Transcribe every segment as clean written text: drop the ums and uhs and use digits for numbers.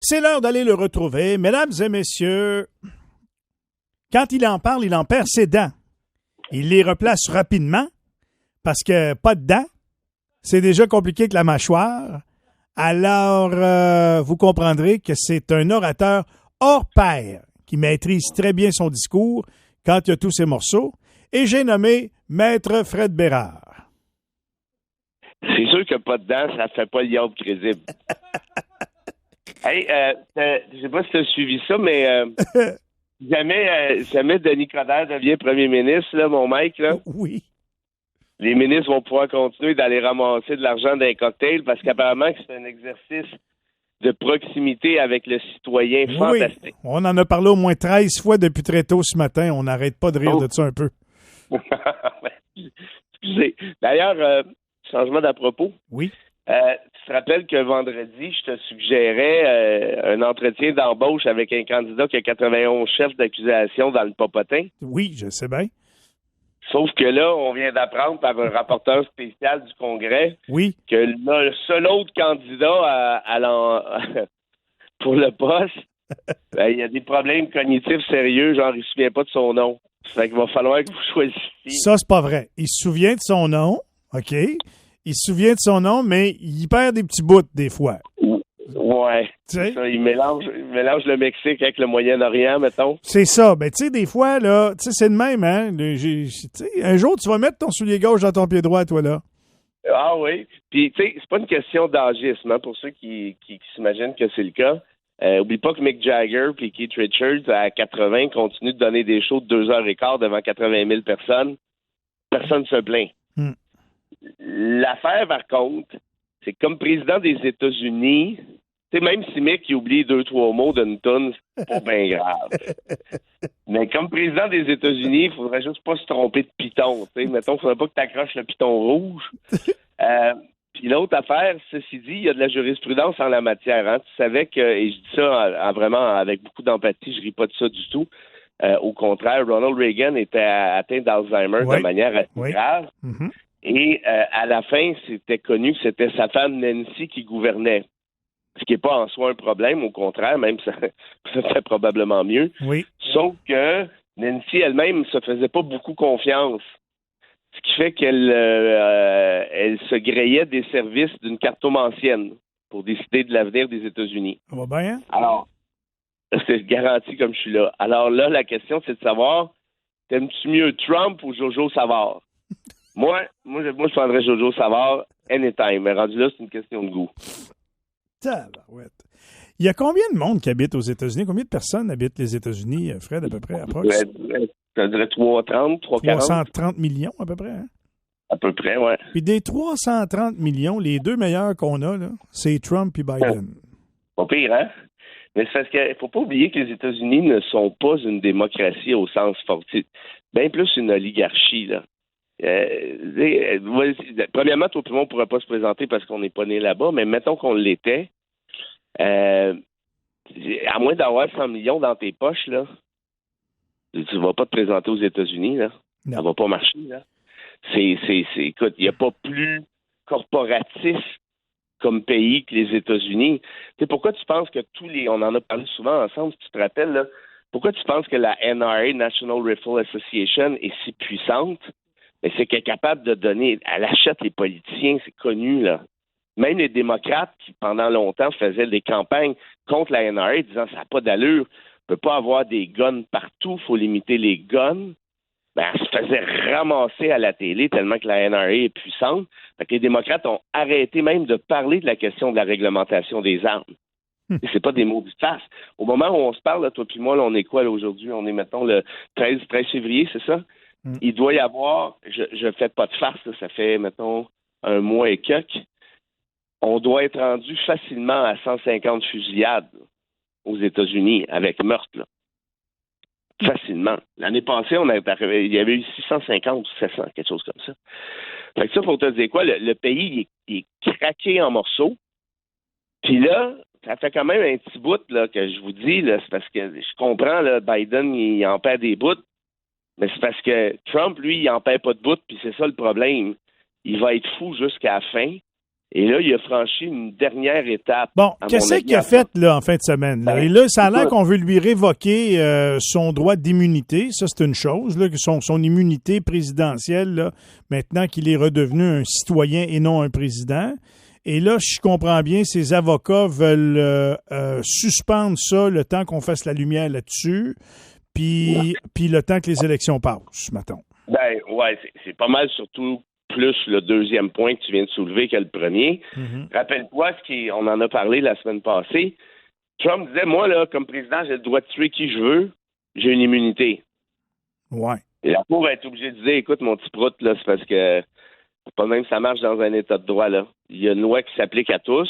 C'est l'heure d'aller le retrouver. Mesdames et messieurs, quand il en parle, il en perd ses dents. Il les replace rapidement parce que pas de dents, c'est déjà compliqué que la mâchoire. Alors, vous comprendrez que c'est un orateur hors pair qui maîtrise très bien son discours quand il y a tous ses morceaux. Et j'ai nommé Maître Fred Bérard. C'est sûr que pas de dents, ça fait pas le yacht crédible. Hey, je sais pas si tu as suivi ça, mais jamais Denis Coderre devient premier ministre, là, mon mec, là. Oui. Les ministres vont pouvoir continuer d'aller ramasser de l'argent dans les cocktails parce qu'apparemment que c'est un exercice de proximité avec le citoyen fantastique. Oui, on en a parlé au moins 13 fois depuis très tôt ce matin. On n'arrête pas de rire de ça un peu. Excusez. D'ailleurs, changement d'à propos. Oui. Tu te rappelles que vendredi, je te suggérais un entretien d'embauche avec un candidat qui a 91 chefs d'accusation dans le popotin? Oui, je sais bien. Sauf que là, on vient d'apprendre par un rapporteur spécial du Congrès que le seul autre candidat pour le poste, il y a des problèmes cognitifs sérieux, genre il ne se souvient pas de son nom. Fait qu'il va falloir que vous choisissiez. Ça, c'est pas vrai. Il se souvient de son nom, OK? Il se souvient de son nom, mais il perd des petits bouts des fois. Ouais. Ça, il mélange le Mexique avec le Moyen-Orient, mettons. C'est ça. Ben, tu sais, des fois, là, tu sais, c'est le même, hein? Un jour, tu vas mettre ton soulier gauche dans ton pied droit, toi, là. Ah oui. Puis, tu sais, c'est pas une question d'âgisme, hein, pour ceux qui s'imaginent que c'est le cas. Oublie pas que Mick Jagger et Keith Richards, à 80, continuent de donner des shows de 2h15 devant 80 000 personnes. Personne ne se plaint. L'affaire, par contre, c'est que comme président des États-Unis, tu sais, même si Mick il oublie 2-3 mots d'une toune, c'est pas bien grave. Mais comme président des États-Unis, il faudrait juste pas se tromper de piton. Tu sais, mettons, il faudrait pas que tu accroches le piton rouge. Puis l'autre affaire, ceci dit, il y a de la jurisprudence en la matière. Hein. Tu savais que, et je dis ça vraiment avec beaucoup d'empathie, je ris pas de ça du tout. Au contraire, Ronald Reagan était atteint d'Alzheimer de manière assez grave. Mm-hmm. Et à la fin, c'était connu que c'était sa femme Nancy qui gouvernait. Ce qui n'est pas en soi un problème, au contraire, même ça fait probablement mieux. Oui. Sauf que Nancy elle-même ne se faisait pas beaucoup confiance. Ce qui fait qu'elle elle se grayait des services d'une cartomancienne pour décider de l'avenir des États-Unis. Ça va bien? Alors, c'est garanti comme je suis là. Alors là, la question, c'est de savoir, t'aimes-tu mieux Trump ou Jojo Savard? Moi, je prendrais Jojo Savard anytime. Mais rendu là, c'est une question de goût. Tabarouette. Il y a combien de monde qui habite aux États-Unis? Combien de personnes habitent les États-Unis, Fred, à peu près? Je dirais 340, 340. 330 millions, à peu près, hein? À peu près, ouais. Puis des 330 millions, les deux meilleurs qu'on a, là, c'est Trump et Biden. Pas pire, hein? Mais c'est parce qu'il ne faut pas oublier que les États-Unis ne sont pas une démocratie au sens fort. Bien plus une oligarchie, là. Premièrement, tout le monde ne pourrait pas se présenter parce qu'on n'est pas né là-bas, mais mettons qu'on l'était. À moins d'avoir 100 millions dans tes poches, là, tu ne vas pas te présenter aux États-Unis, là. Non. Ça va pas marcher, là. Écoute, il n'y a pas plus corporatif comme pays que les États-Unis. Tu sais, pourquoi tu penses que on en a parlé souvent ensemble, si tu te rappelles, là, pourquoi tu penses que la NRA, National Rifle Association, est si puissante? Mais c'est qu'elle est capable de donner, elle achète les politiciens, c'est connu, là. Même les démocrates qui, pendant longtemps, faisaient des campagnes contre la NRA, disant ça n'a pas d'allure, on ne peut pas avoir des guns partout, il faut limiter les guns. Ben, elle se faisait ramasser à la télé tellement que la NRA est puissante. Fait que les démocrates ont arrêté même de parler de la question de la réglementation des armes. Et c'est pas des mots du face. Au moment où on se parle, là, toi puis moi, là, on est quoi là, aujourd'hui? On est, mettons, le 13 février, c'est ça? Il doit y avoir, je fais pas de farce, là, ça fait, mettons, un mois et quelques. On doit être rendu facilement à 150 fusillades là, aux États-Unis avec meurtre, là. Facilement. L'année passée, il y avait eu 650 ou 700, quelque chose comme ça. Fait que ça, pour te dire quoi, le pays il est craqué en morceaux. Puis là, ça fait quand même un petit bout là, que je vous dis, là, c'est parce que je comprends, là, Biden, il en perd des bouts, mais c'est parce que Trump, lui, il en perd pas de bouts, puis c'est ça le problème. Il va être fou jusqu'à la fin. Et là, il a franchi une dernière étape. Bon, qu'est-ce qu'il a fait là, en fin de semaine? Là? Et là, ça a l'air qu'on veut lui révoquer son droit d'immunité. Ça, c'est une chose, là, son immunité présidentielle, là, maintenant qu'il est redevenu un citoyen et non un président. Et là, si je comprends bien, ses avocats veulent suspendre ça le temps qu'on fasse la lumière là-dessus, puis le temps que les élections passent, mettons. Ben, ouais, c'est pas mal surtout plus le deuxième point que tu viens de soulever que le premier. Mm-hmm. Rappelle-toi on en a parlé la semaine passée. Trump disait, moi, là, comme président, j'ai le droit de tuer qui je veux, j'ai une immunité. Ouais. Et la Cour va être obligée de dire, écoute, mon petit prout, là, c'est parce que c'est pas même ça marche dans un état de droit, là. Il y a une loi qui s'applique à tous,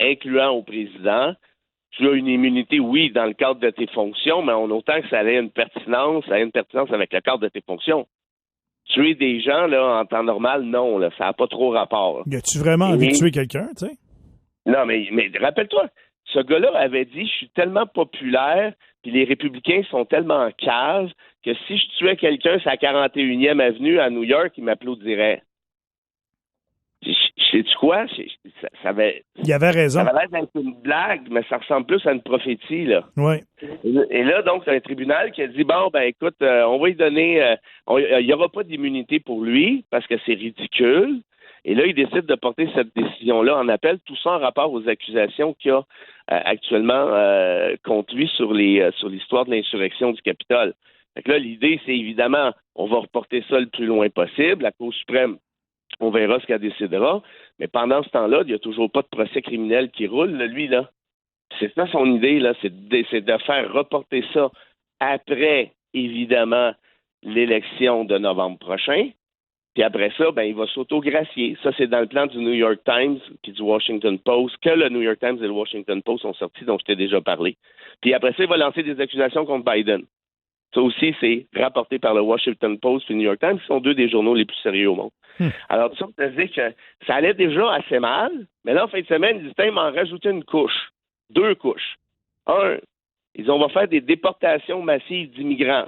incluant au président. Tu as une immunité, oui, dans le cadre de tes fonctions, mais en autant que ça ait une pertinence, avec le cadre de tes fonctions. Tuer des gens, là, en temps normal, non, là, ça n'a pas trop rapport. Y a-tu vraiment envie de tuer quelqu'un, tu sais? Non, mais rappelle-toi, ce gars-là avait dit, je suis tellement populaire, puis les républicains sont tellement en cave, que si je tuais quelqu'un sur la 41e avenue à New York, il m'applaudirait. Sais-tu quoi? Ça avait raison. Ça avait l'air d'être une blague, mais ça ressemble plus à une prophétie, là. Oui. Et là, donc, c'est un tribunal qui a dit, bon, ben écoute, on va lui donner... il n'y aura pas d'immunité pour lui, parce que c'est ridicule. Et là, il décide de porter cette décision-là en appel, tout ça en rapport aux accusations qu'il y a actuellement contre lui sur l'histoire de l'insurrection du Capitole. Fait que là, l'idée, c'est évidemment, on va reporter ça le plus loin possible. La Cour suprême, on verra ce qu'elle décidera. Mais pendant ce temps-là, il n'y a toujours pas de procès criminel qui roule, là, lui, là. C'est ça son idée, là, c'est de faire reporter ça après, évidemment, l'élection de novembre prochain. Puis après ça, ben, il va s'autogracier. Ça, c'est dans le plan du New York Times puis du Washington Post, que le New York Times et le Washington Post ont sorti, dont je t'ai déjà parlé. Puis après ça, il va lancer des accusations contre Biden. Ça aussi, c'est rapporté par le Washington Post et le New York Times, qui sont deux des journaux les plus sérieux au monde. Alors, ça, ça veut dire que ça allait déjà assez mal, mais là, en fin de semaine, ils m'en rajouter une couche. 2 couches. On va faire des déportations massives d'immigrants.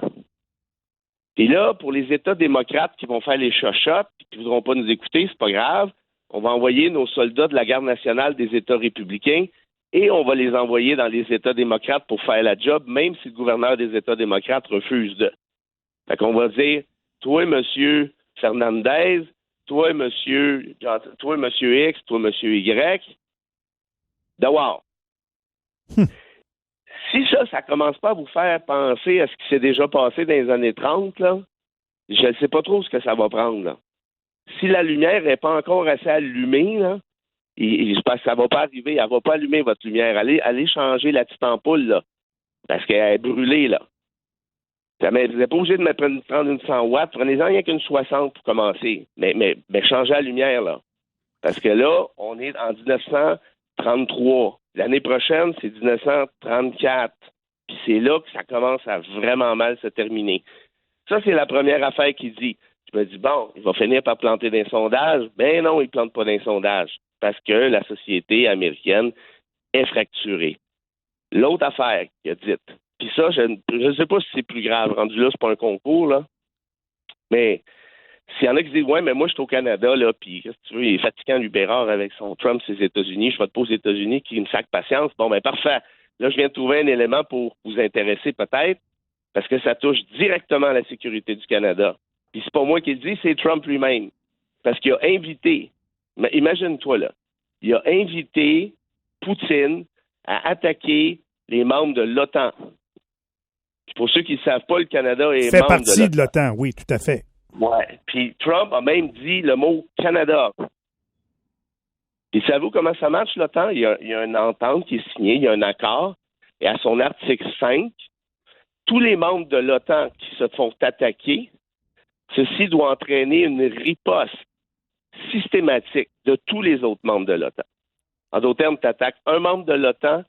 Et là, pour les États démocrates qui vont faire les chochottes, qui ne voudront pas nous écouter, c'est pas grave, on va envoyer nos soldats de la garde nationale des États républicains et on va les envoyer dans les États démocrates pour faire la job, même si le gouverneur des États démocrates refuse de. Fait qu'on va dire, toi, monsieur Fernandez, toi, monsieur X, toi, monsieur Y, dehors. Si ça commence pas à vous faire penser à ce qui s'est déjà passé dans les années 30, là, je ne sais pas trop ce que ça va prendre, là. Si la lumière n'est pas encore assez allumée, là, je pense que ça va pas arriver. Elle va pas allumer votre lumière. Allez changer la petite ampoule, là, parce qu'elle est brûlée, là. Vous n'êtes pas obligé de prendre une 100 watts. Prenez-en rien qu'une 60 pour commencer. Mais changez la lumière, là. Parce que là, on est en 1933. L'année prochaine, c'est 1934. Puis c'est là que ça commence à vraiment mal se terminer. Ça, c'est la première affaire qu'il dit. Je me dis, bon, il va finir par planter des sondages. Ben non, il ne plante pas des sondages. Parce que la société américaine est fracturée. L'autre affaire qu'il a dite, puis ça, je ne sais pas si c'est plus grave. Rendu là, c'est pas un concours, là. Mais s'il y en a qui disent, ouais, mais moi, je suis au Canada, là, puis, qu'est-ce que tu veux, il est fatigant, lui, Bérard, avec son Trump, ses États-Unis, je vais te poser aux États-Unis, qui me sac patience. Bon, ben, parfait. Là, je viens de trouver un élément pour vous intéresser, peut-être, parce que ça touche directement à la sécurité du Canada. Puis c'est pas moi qui le dis, c'est Trump lui-même. Parce qu'il a invité, mais imagine-toi, là, il a invité Poutine à attaquer les membres de l'OTAN. Puis pour ceux qui ne savent pas, le Canada est fait membre partie de l'OTAN. De l'OTAN, oui, tout à fait. Ouais. Puis Trump a même dit le mot Canada. Puis savez-vous comment ça marche, l'OTAN? Il y a une entente qui est signée, il y a un accord, et à son article 5, tous les membres de l'OTAN qui se font attaquer, ceci doit entraîner une riposte systématique de tous les autres membres de l'OTAN. En d'autres termes, tu attaques un membre de l'OTAN,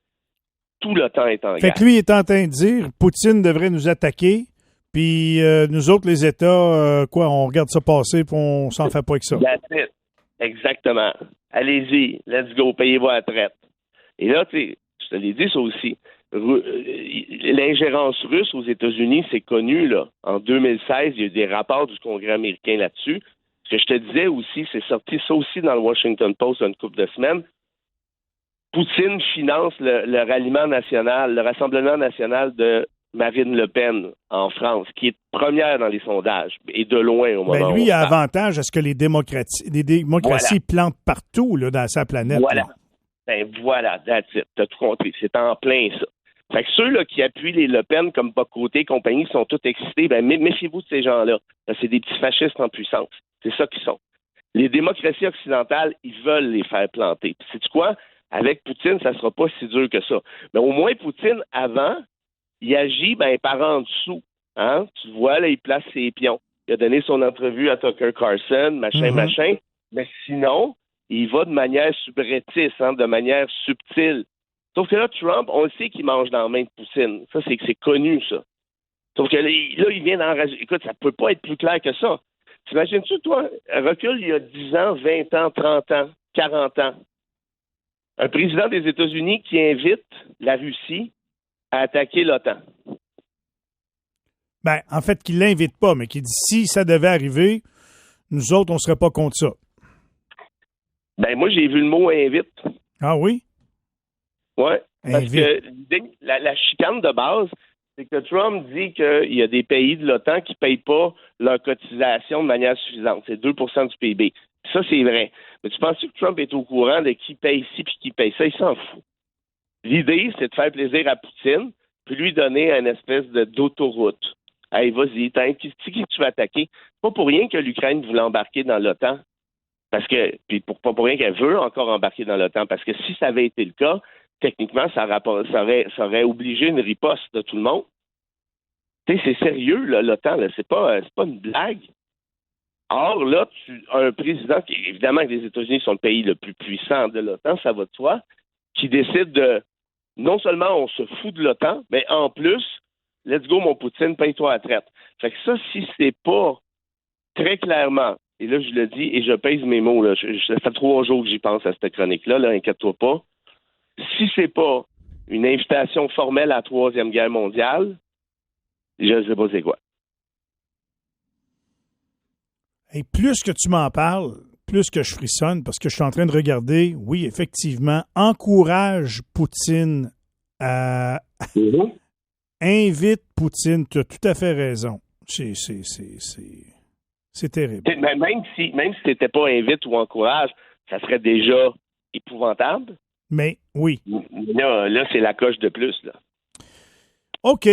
tout l'OTAN est en guerre. Fait que lui est en train de dire, Poutine devrait nous attaquer, puis nous autres, les États, on regarde ça passer, puis on s'en fait pas avec ça. That's it. Exactement. Allez-y, let's go, payez-vous à la traite. Et là, tu sais, je te l'ai dit ça aussi, l'ingérence russe aux États-Unis, c'est connu, là. En 2016, il y a eu des rapports du Congrès américain là-dessus. Ce que je te disais aussi, c'est sorti ça aussi dans le Washington Post il y a une couple de semaines. Poutine finance le ralliement national, le Rassemblement national de Marine Le Pen en France, qui est première dans les sondages, et de loin au moment où lui, on il a parle. avantage à ce que les démocraties plantent partout là, dans sa planète. Voilà. Là. Ben voilà, that's it. T'as tout compris. C'est en plein ça. Fait que ceux là, qui appuient les Le Pen comme Bocoté et compagnie sont tous excités. Ben méfiez-vous de ces gens-là. C'est des petits fascistes en puissance. C'est ça qu'ils sont. Les démocraties occidentales, ils veulent les faire planter. Puis sais-tu quoi? Avec Poutine, ça sera pas si dur que ça. Mais au moins, Poutine, avant, il agit par en dessous. Hein? Tu vois, là, il place ses pions. Il a donné son entrevue à Tucker Carlson, machin. Mais sinon, il va de manière subrettiste, de manière subtile. Sauf que là, Trump, on le sait qu'il mange dans la main de Poutine. Ça, c'est connu, ça. Sauf que là, il vient d'en rajouter. Écoute, ça peut pas être plus clair que ça. T'imagines-tu, toi, recule il y a 10 ans, 20 ans, 30 ans, 40 ans. Un président des États-Unis qui invite la Russie à attaquer l'OTAN. En fait, qu'il ne l'invite pas, mais qu'il dit si ça devait arriver, nous autres, on ne serait pas contre ça. Moi, j'ai vu le mot invite. Ah oui? Oui. Parce Invite. que la chicane de base, c'est que Trump dit qu'il y a des pays de l'OTAN qui ne payent pas leur cotisation de manière suffisante. C'est 2 du PIB. Ça, c'est vrai. Mais tu penses que Trump est au courant de qui paye ci puis qui paye ça? Il s'en fout. L'idée, c'est de faire plaisir à Poutine puis lui donner une espèce d'autoroute. Hey, vas-y, qui tu vas attaquer? Pas pour rien que l'Ukraine voulait embarquer dans l'OTAN. Parce que, puis pas pour rien qu'elle veut encore embarquer dans l'OTAN. Parce que si ça avait été le cas, techniquement, ça aurait obligé une riposte de tout le monde. Tu sais, c'est sérieux, là, l'OTAN, là. C'est pas une blague. Or, là, tu as un président qui, évidemment, que les États-Unis sont le pays le plus puissant de l'OTAN, ça va de soi, qui décide de, non seulement on se fout de l'OTAN, mais en plus, let's go, mon Poutine, paye-toi à la traite. Fait que ça, si c'est pas très clairement, et là, je le dis et je pèse mes mots, là, ça fait 3 jours que j'y pense à cette chronique-là, là, inquiète-toi pas. Si c'est pas une invitation formelle à la Troisième Guerre mondiale, je ne sais pas c'est quoi. Et plus que tu m'en parles, plus que je frissonne, parce que je suis en train de regarder, oui, effectivement, encourage Poutine à... Invite Poutine, tu as tout à fait raison. C'est terrible. Même si c'était pas invite ou encourage, ça serait déjà épouvantable. Mais oui. Là c'est la coche de plus, là. OK.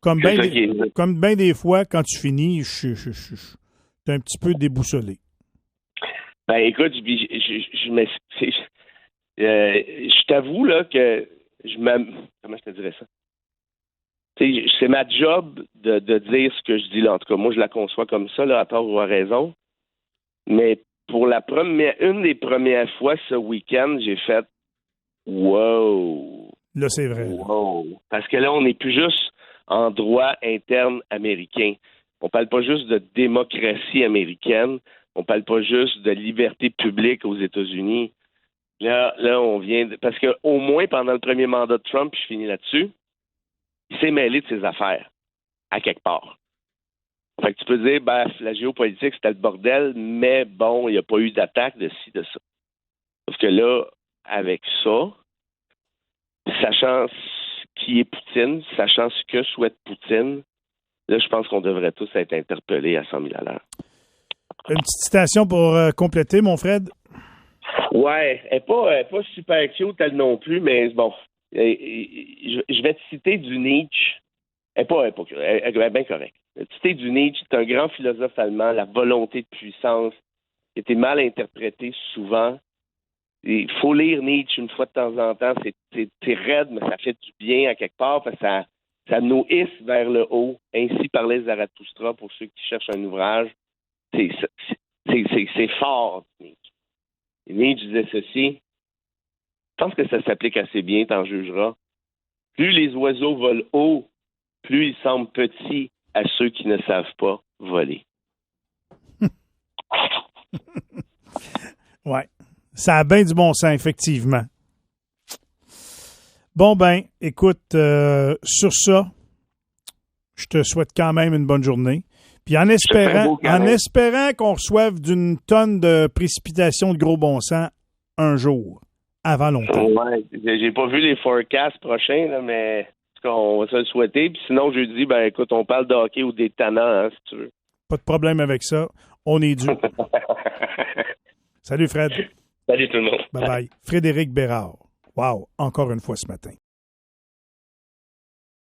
Comme bien des fois, quand tu finis, je suis un petit peu déboussolé. Écoute, je t'avoue là que comment je te dirais ça? C'est ma job de dire ce que je dis là. En tout cas, moi je la conçois comme ça, là, à tort ou à raison. Mais pour une des premières fois ce week-end, j'ai fait wow. Là, c'est vrai. Wow. Parce que là, on n'est plus juste en droit interne américain. On parle pas juste de démocratie américaine. On parle pas juste de liberté publique aux États-Unis. Là, on vient parce que au moins pendant le premier mandat de Trump, puis je finis là-dessus, il s'est mêlé de ses affaires à quelque part. Fait que tu peux dire, la géopolitique, c'était le bordel, mais bon, il n'y a pas eu d'attaque de ci, de ça. Sauf que là, avec ça, sachant qui est Poutine, sachant ce que souhaite Poutine, là, je pense qu'on devrait tous être interpellés à 100 000 à l'heure. Une petite citation pour compléter, mon Fred? Ouais, elle n'est pas super cute, elle non plus, mais bon, je vais te citer du Nietzsche. Elle est bien correcte. Je vais te citer du Nietzsche, c'est un grand philosophe allemand, la volonté de puissance, qui a été mal interprétée souvent. Il faut lire Nietzsche une fois de temps en temps. C'est raide, mais ça fait du bien à quelque part parce que ça nous hisse vers le haut. Ainsi parlait Zarathustra pour ceux qui cherchent un ouvrage. C'est fort, Nietzsche. Et Nietzsche disait ceci. Je pense que ça s'applique assez bien, t'en jugeras. Plus les oiseaux volent haut, plus ils semblent petits à ceux qui ne savent pas voler. Ouais. Ça a bien du bon sens, effectivement. Bon, écoute, sur ça, je te souhaite quand même une bonne journée. Puis en beau câlin. espérant qu'on reçoive d'une tonne de précipitations de gros bon sens un jour, avant longtemps. Ouais, j'ai pas vu les forecasts prochains, là, mais en tout cas, on va se le souhaiter. Puis sinon, jeudi, ben écoute, on parle de hockey ou des tannants, hein, si tu veux. Pas de problème avec ça. On est dû. Salut Fred. Salut tout le monde. Bye bye. Frédéric Bérard. Wow, encore une fois ce matin.